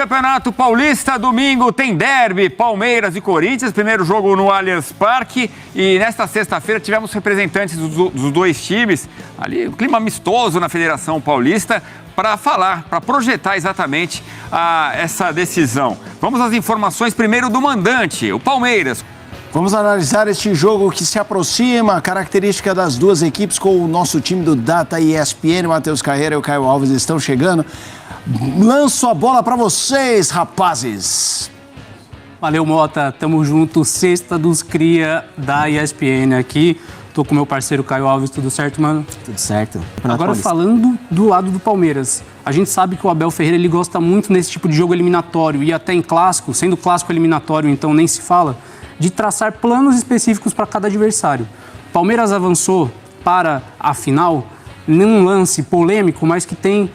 Campeonato Paulista, domingo tem derby, Palmeiras e Corinthians, primeiro jogo no Allianz Parque, e nesta sexta-feira tivemos representantes dos dois times, ali um clima amistoso na Federação Paulista, para falar, para projetar exatamente essa decisão. Vamos às informações primeiro do mandante, o Palmeiras. Vamos analisar este jogo que se aproxima, a característica das duas equipes com o nosso time do Data ESPN, Matheus Carreira e o Caio Alves estão chegando. Lanço a bola para vocês, rapazes. Valeu, Mota. Tamo junto. Sexta dos cria da ESPN aqui. Tô com meu parceiro Caio Alves. Tudo certo, mano? Tudo certo. Agora, falando do lado do Palmeiras, a gente sabe que o Abel Ferreira ele gosta muito nesse tipo de jogo eliminatório e até em clássico, sendo clássico eliminatório, então nem se fala, de traçar planos específicos para cada adversário. Palmeiras avançou para a final num lance polêmico, mas que tem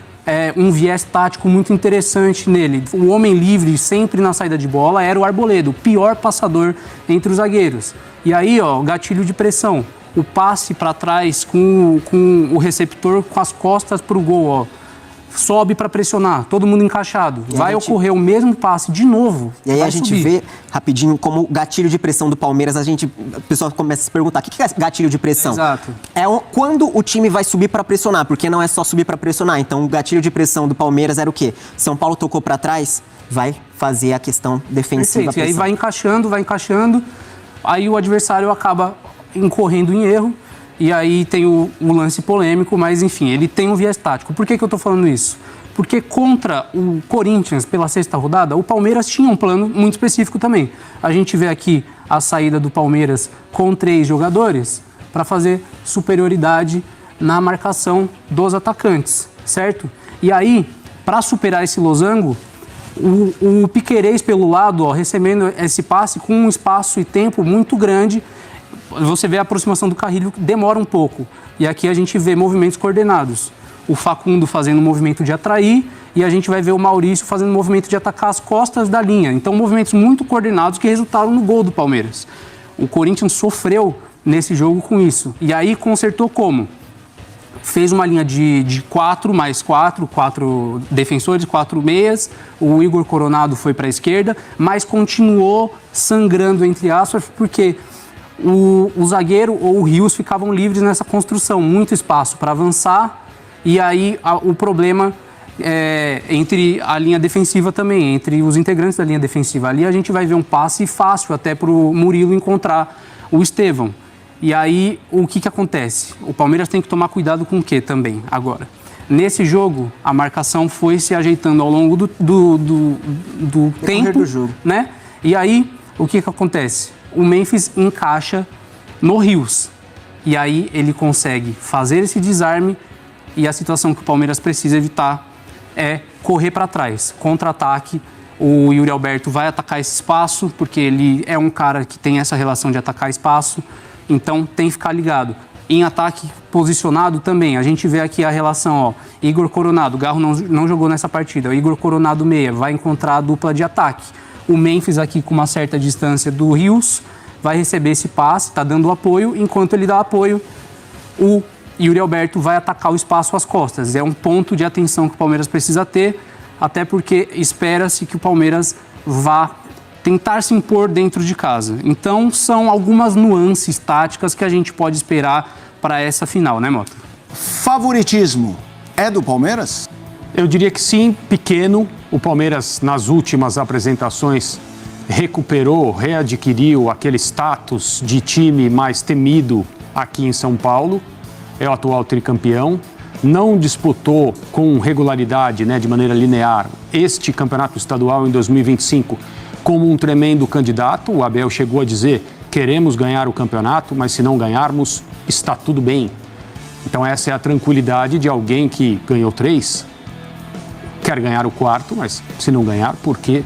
um viés tático muito interessante nele. O homem livre, sempre na saída de bola, era o Arboleda, o pior passador entre os zagueiros. E aí, ó, gatilho de pressão. O passe para trás com o receptor com as costas para o gol, ó. Sobe para pressionar, todo mundo encaixado. Vai ocorrer o mesmo passe de novo. E aí a gente vê rapidinho como gatilho de pressão do Palmeiras, o pessoal começa a se perguntar, o que é gatilho de pressão? Exato. É quando o time vai subir para pressionar, porque não é só subir para pressionar. Então o gatilho de pressão do Palmeiras era o quê? São Paulo tocou para trás, vai fazer a questão defensiva. Perfeito. E aí vai encaixando, aí o adversário acaba incorrendo em erro. E aí tem o lance polêmico, mas enfim, ele tem um viés tático. Por que eu tô falando isso? Porque contra o Corinthians, pela sexta rodada, o Palmeiras tinha um plano muito específico também. A gente vê aqui a saída do Palmeiras com 3 jogadores para fazer superioridade na marcação dos atacantes, certo? E aí, para superar esse losango, o Piquerez pelo lado, ó, recebendo esse passe com um espaço e tempo muito grande. Você vê a aproximação do Carrilho, demora um pouco. E aqui a gente vê movimentos coordenados. O Facundo fazendo o movimento de atrair e a gente vai ver o Maurício fazendo o movimento de atacar as costas da linha. Então, movimentos muito coordenados que resultaram no gol do Palmeiras. O Corinthians sofreu nesse jogo com isso. E aí consertou como? Fez uma linha de 4 mais 4 defensores, 4 meias. O Igor Coronado foi para a esquerda, mas continuou sangrando, entre aspas, porque o zagueiro ou o Rios ficavam livres nessa construção, muito espaço para avançar, e aí o problema entre a linha defensiva também, entre os integrantes da linha defensiva. Ali a gente vai ver um passe fácil até para o Murilo encontrar o Estevão. E aí o que acontece? O Palmeiras tem que tomar cuidado com o quê também agora? Nesse jogo, a marcação foi se ajeitando ao longo do tempo do jogo, né? E aí o que acontece? O Memphis encaixa no Rios. E aí ele consegue fazer esse desarme e a situação que o Palmeiras precisa evitar é correr para trás. Contra-ataque, o Yuri Alberto vai atacar esse espaço, porque ele é um cara que tem essa relação de atacar espaço, então tem que ficar ligado. Em ataque posicionado também, a gente vê aqui a relação, ó, Igor Coronado, o Garro não jogou nessa partida, o Igor Coronado meia, vai encontrar a dupla de ataque. O Memphis aqui com uma certa distância do Rios vai receber esse passe, está dando apoio. Enquanto ele dá apoio, o Yuri Alberto vai atacar o espaço às costas. É um ponto de atenção que o Palmeiras precisa ter, até porque espera-se que o Palmeiras vá tentar se impor dentro de casa. Então, são algumas nuances táticas que a gente pode esperar para essa final, né, Mota? Favoritismo é do Palmeiras? Eu diria que sim, pequeno. O Palmeiras, nas últimas apresentações, recuperou, readquiriu aquele status de time mais temido aqui em São Paulo. É o atual tricampeão. Não disputou com regularidade, né, de maneira linear, este campeonato estadual em 2025 como um tremendo candidato. O Abel chegou a dizer, queremos ganhar o campeonato, mas se não ganharmos, está tudo bem. Então essa é a tranquilidade de alguém que ganhou 3, quer ganhar o 4, mas se não ganhar, por que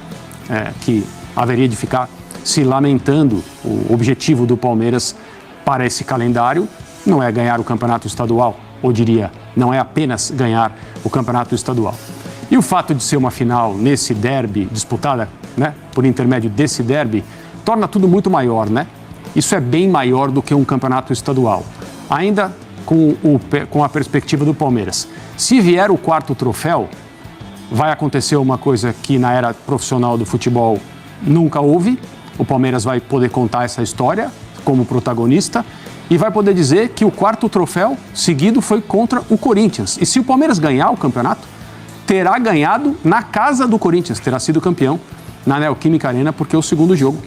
que haveria de ficar se lamentando? O objetivo do Palmeiras para esse calendário não é ganhar o campeonato estadual, ou diria, não é apenas ganhar o campeonato estadual. E o fato de ser uma final nesse derby, disputada, né, por intermédio desse derby, torna tudo muito maior, né? Isso é bem maior do que um campeonato estadual. Ainda com a perspectiva do Palmeiras. Se vier o 4º troféu, vai acontecer uma coisa que na era profissional do futebol nunca houve. O Palmeiras vai poder contar essa história como protagonista e vai poder dizer que o 4º troféu seguido foi contra o Corinthians. E se o Palmeiras ganhar o campeonato, terá ganhado na casa do Corinthians, terá sido campeão na Neoquímica Arena, porque o segundo jogo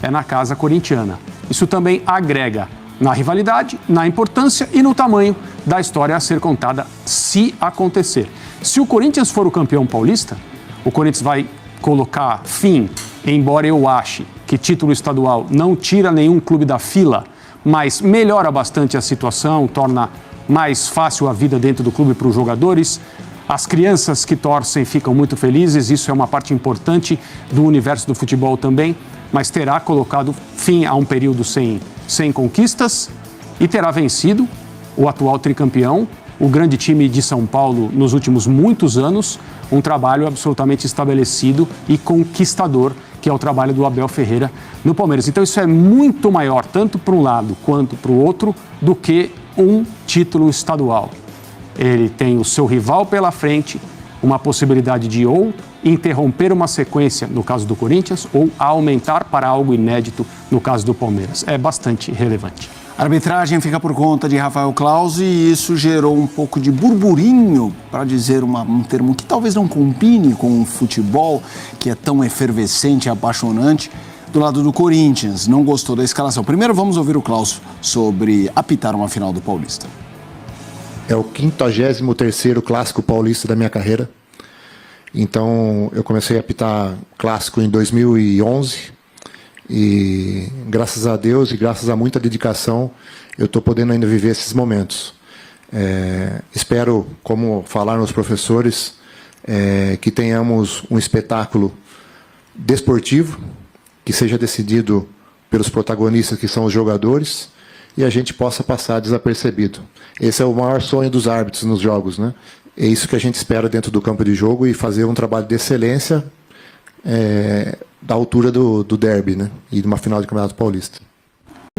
é na casa corintiana. Isso também agrega na rivalidade, na importância e no tamanho da história a ser contada se acontecer. Se o Corinthians for o campeão paulista, o Corinthians vai colocar fim, embora eu ache que título estadual não tira nenhum clube da fila, mas melhora bastante a situação, torna mais fácil a vida dentro do clube para os jogadores. As crianças que torcem ficam muito felizes, isso é uma parte importante do universo do futebol também, mas terá colocado fim a um período sem conquistas e terá vencido o atual tricampeão, o grande time de São Paulo nos últimos muitos anos, um trabalho absolutamente estabelecido e conquistador, que é o trabalho do Abel Ferreira no Palmeiras. Então isso é muito maior, tanto para um lado quanto para o outro, do que um título estadual. Ele tem o seu rival pela frente, uma possibilidade de ou interromper uma sequência, no caso do Corinthians, ou aumentar para algo inédito, no caso do Palmeiras. É bastante relevante. A arbitragem fica por conta de Rafael Claus e isso gerou um pouco de burburinho, para dizer um termo que talvez não combine com o futebol, que é tão efervescente e apaixonante, do lado do Corinthians. Não gostou da escalação. Primeiro vamos ouvir o Claus sobre apitar uma final do Paulista. É o 53º clássico paulista da minha carreira. Então, eu comecei a apitar clássico em 2011 e, graças a Deus e graças a muita dedicação, eu estou podendo ainda viver esses momentos. Espero, como falaram os professores, que tenhamos um espetáculo desportivo, que seja decidido pelos protagonistas, que são os jogadores, e a gente possa passar desapercebido. Esse é o maior sonho dos árbitros nos jogos, né? É isso que a gente espera dentro do campo de jogo e fazer um trabalho de excelência da altura do derby, né? E de uma final de Campeonato Paulista.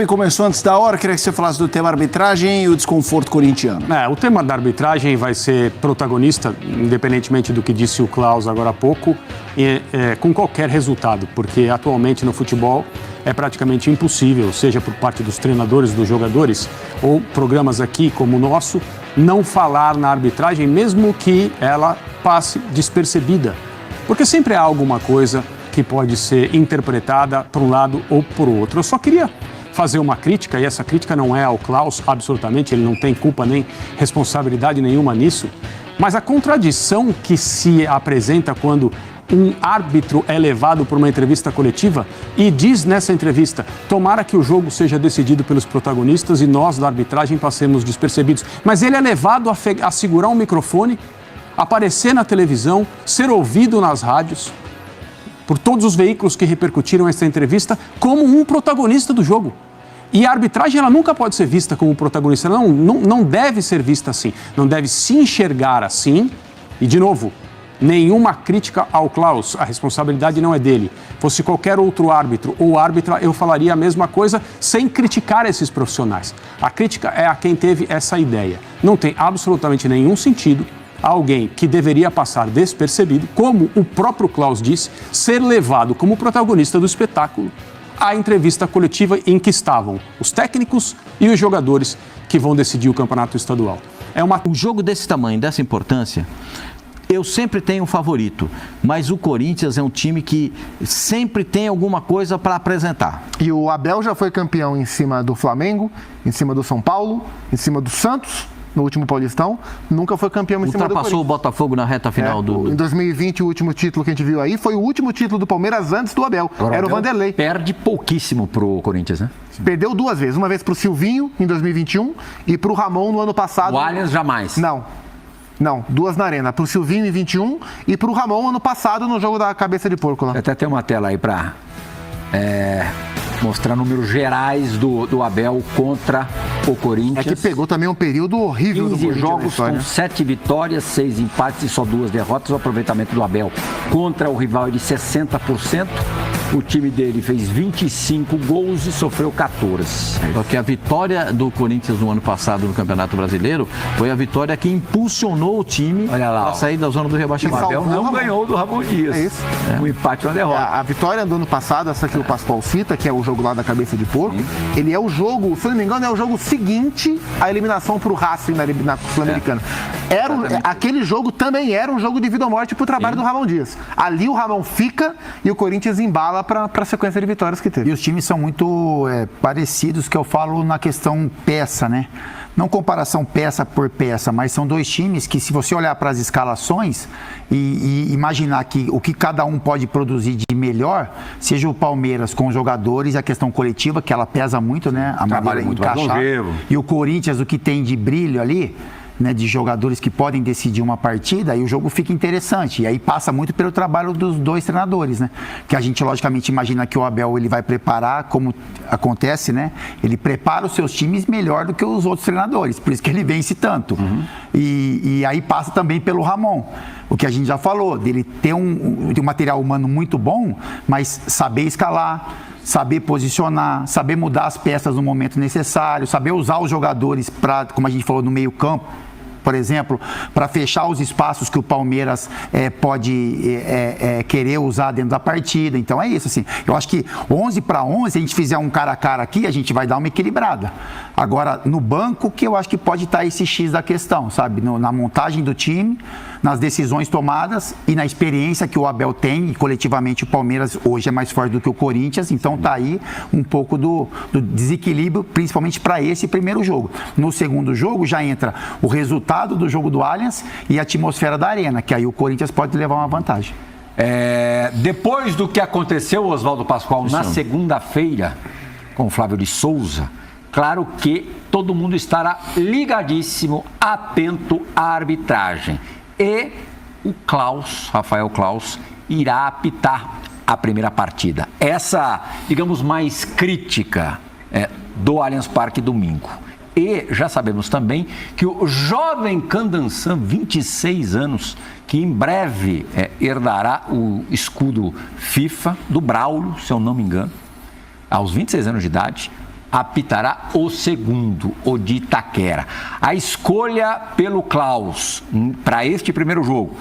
Começou antes da hora, queria que você falasse do tema arbitragem e o desconforto corintiano. O tema da arbitragem vai ser protagonista, independentemente do que disse o Claus agora há pouco, com qualquer resultado, porque atualmente no futebol é praticamente impossível, seja por parte dos treinadores, dos jogadores, ou programas aqui como o nosso, não falar na arbitragem, mesmo que ela passe despercebida. Porque sempre há alguma coisa que pode ser interpretada para um lado ou para o outro. Eu só queria fazer uma crítica, e essa crítica não é ao Claus, absolutamente, ele não tem culpa nem responsabilidade nenhuma nisso, mas a contradição que se apresenta quando um árbitro é levado por uma entrevista coletiva e diz nessa entrevista: tomara que o jogo seja decidido pelos protagonistas e nós da arbitragem passemos despercebidos. Mas ele é levado a segurar um microfone, aparecer na televisão, ser ouvido nas rádios, por todos os veículos que repercutiram essa entrevista, como um protagonista do jogo. E a arbitragem, ela nunca pode ser vista como protagonista, ela não deve ser vista assim, não deve se enxergar assim. E, de novo, nenhuma crítica ao Claus, a responsabilidade não é dele. Fosse qualquer outro árbitro ou árbitra, eu falaria a mesma coisa sem criticar esses profissionais. A crítica é a quem teve essa ideia. Não tem absolutamente nenhum sentido alguém que deveria passar despercebido, como o próprio Claus disse, ser levado como protagonista do espetáculo à entrevista coletiva em que estavam os técnicos e os jogadores que vão decidir o campeonato estadual. Um jogo desse tamanho, dessa importância, eu sempre tenho um favorito, mas o Corinthians é um time que sempre tem alguma coisa para apresentar. E o Abel já foi campeão em cima do Flamengo, em cima do São Paulo, em cima do Santos, no último Paulistão, nunca foi campeão em cima do Corinthians. Ultrapassou o Botafogo na reta final do... Em 2020, o último título que a gente viu aí foi o último título do Palmeiras antes do Abel. Agora, era o Vanderlei. Perde pouquíssimo pro Corinthians, né? Perdeu duas vezes, uma vez pro Silvinho, em 2021, e pro Ramon no ano passado. O Allianz jamais. Não, duas na Arena. Pro Silvinho em 21 e pro Ramon ano passado no jogo da cabeça de porco lá. Até tem uma tela aí pra mostrar números gerais do Abel contra o Corinthians. É que pegou também um período horrível do 15 Corinthians. jogos com 7 vitórias, 6 empates e só 2 derrotas. O aproveitamento do Abel contra o rival é de 60%. o time dele fez 25 gols e sofreu 14. Porque a vitória do Corinthians no ano passado no Campeonato Brasileiro foi a vitória que impulsionou o time para sair da zona do rebaixamento. O Abel não ganhou do Ramon Dias. É isso. Um empate e uma derrota. A vitória do ano passado, essa que o Pascoal cita, que é o jogo lá da cabeça de porco, ele é o jogo, se eu não me engano, é o jogo seguinte à eliminação para o Racing na Sul-Americana. Aquele jogo também era um jogo de vida ou morte para o trabalho do Ramon Dias. Ali o Ramon fica e o Corinthians embala para a sequência de vitórias que teve. E os times são muito parecidos, que eu falo na questão peça, né? Não comparação peça por peça, mas são dois times que, se você olhar para as escalações e imaginar que o que cada um pode produzir de melhor, seja o Palmeiras com os jogadores e a questão coletiva, que ela pesa muito, né? A maneira de encaixar. E o Corinthians, o que tem de brilho ali, né, de jogadores que podem decidir uma partida, aí o jogo fica interessante. E aí passa muito pelo trabalho dos dois treinadores, né? Que a gente, logicamente, imagina que o Abel ele vai preparar, como acontece, né? Ele prepara os seus times melhor do que os outros treinadores, por isso que ele vence tanto. E aí passa também pelo Ramon. O que a gente já falou, dele ter um material humano muito bom, mas saber escalar, saber posicionar, saber mudar as peças no momento necessário, saber usar os jogadores para, como a gente falou, no meio-campo, por exemplo, para fechar os espaços que o Palmeiras pode querer usar dentro da partida. Então é isso, assim. Eu acho que 11 para 11, se a gente fizer um cara a cara aqui, a gente vai dar uma equilibrada. Agora, no banco, que eu acho que pode estar esse X da questão, sabe? Na montagem do time, nas decisões tomadas e na experiência que o Abel tem, e coletivamente o Palmeiras hoje é mais forte do que o Corinthians, então tá aí um pouco do desequilíbrio, principalmente para esse primeiro jogo. No segundo jogo já entra o resultado do jogo do Allianz e a atmosfera da arena, que aí o Corinthians pode levar uma vantagem. Depois do que aconteceu, Oswaldo Pascoal, na segunda-feira, com o Flávio de Souza, claro que todo mundo estará ligadíssimo, atento à arbitragem. E o Rafael Claus, irá apitar a primeira partida. Essa, digamos, mais crítica do Allianz Parque domingo. E já sabemos também que o jovem Candançan, 26 anos, que em breve herdará o escudo FIFA do Braulio, se eu não me engano, aos 26 anos de idade, apitará o segundo, o de Itaquera. A escolha pelo Claus para este primeiro jogo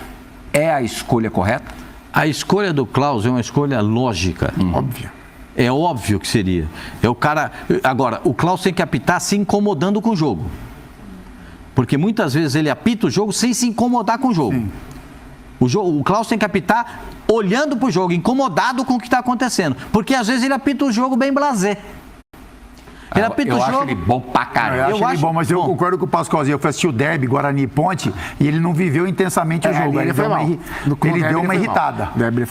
é a escolha correta? A escolha do Claus é uma escolha lógica. Óbvio. É óbvio que seria. É o cara. Agora, o Claus tem que apitar se incomodando com o jogo. Porque muitas vezes ele apita o jogo sem se incomodar com o jogo. O Claus tem que apitar olhando para o jogo, incomodado com o que está acontecendo. Porque às vezes ele apita o jogo bem blasé. Ele apita o jogo. Acho ele bom pra caramba. Eu acho ele bom, mas eu concordo com o Pascoalzinho. Eu fui assistir o derby, Guarani e Ponte, e ele não viveu intensamente o jogo. Ele deu uma irritada.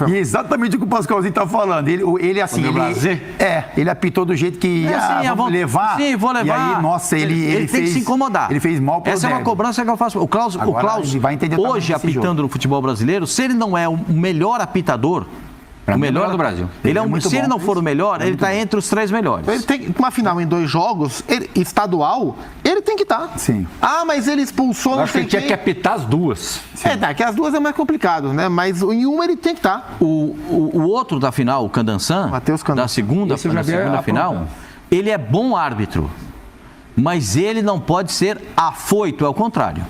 E exatamente o que o Pascoalzinho tá falando. Ele assim, ele apitou do jeito que vamos levar. Sim, vou levar. E aí, nossa, ele tem que se incomodar. Ele fez mal pro Essa é uma cobrança que eu faço. O Claus vai entender hoje apitando no futebol brasileiro, se ele não é o melhor apitador, o melhor do Brasil. Se ele não for o melhor, ele está entre os 3 melhores. Ele tem uma final em 2 jogos, estadual, ele tem que estar. Sim. Ah, mas ele expulsou... Eu acho que ele tinha que apitar as duas. Que as duas é mais complicado, né? Mas em uma ele tem que estar. O outro da final, o Candançan, da segunda final, ele é bom árbitro, mas ele não pode ser afoito, é o contrário.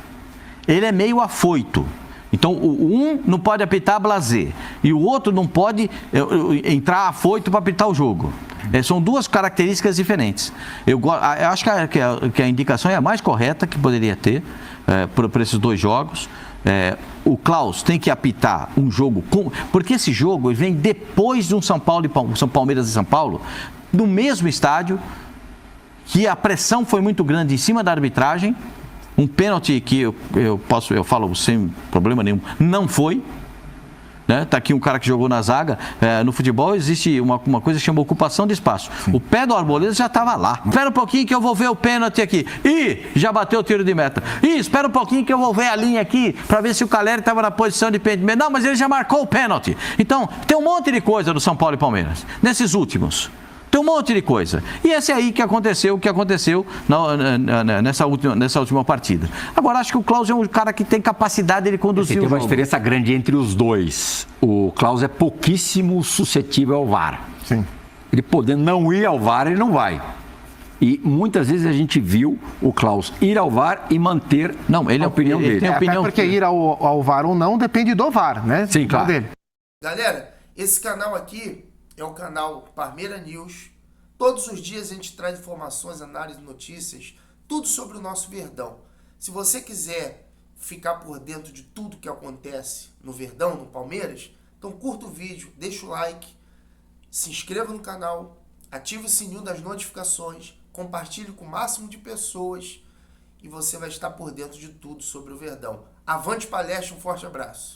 Ele é meio afoito. Então, um não pode apitar blasé e o outro não pode entrar afoito para apitar o jogo. São duas características diferentes. Eu acho que a indicação é a mais correta que poderia ter para esses 2 jogos. O Claus tem que apitar um jogo, porque esse jogo vem depois de um São Palmeiras e São Paulo, no mesmo estádio, que a pressão foi muito grande em cima da arbitragem. Um pênalti que eu falo sem problema nenhum, não foi. Né? Tá aqui um cara que jogou na zaga. No futebol existe uma coisa que chama ocupação de espaço. Sim. O pé do Arboleda já estava lá. Espera um pouquinho que eu vou ver o pênalti aqui. Já bateu o tiro de meta. Espera um pouquinho que eu vou ver a linha aqui para ver se o Caleri estava na posição de pênalti. Não, mas ele já marcou o pênalti. Então, tem um monte de coisa do São Paulo e Palmeiras. Nesses últimos. Tem um monte de coisa. E esse aí que aconteceu, nessa última partida. Agora, acho que o Klaus é um cara que tem capacidade de conduzir o jogo. Tem uma diferença grande entre os dois. O Klaus é pouquíssimo suscetível ao VAR. Sim. Ele podendo não ir ao VAR, ele não vai. E muitas vezes a gente viu o Klaus ir ao VAR e manter a opinião dele. Tem opinião porque ir ao VAR ou não depende do VAR, né? Sim, claro. Dele. Galera, esse canal aqui é o canal Parmeira News. Todos os dias a gente traz informações, análises, notícias, tudo sobre o nosso Verdão. Se você quiser ficar por dentro de tudo que acontece no Verdão, no Palmeiras, então curta o vídeo, deixa o like, se inscreva no canal, ative o sininho das notificações, compartilhe com o máximo de pessoas e você vai estar por dentro de tudo sobre o Verdão. Avante palestra, um forte abraço.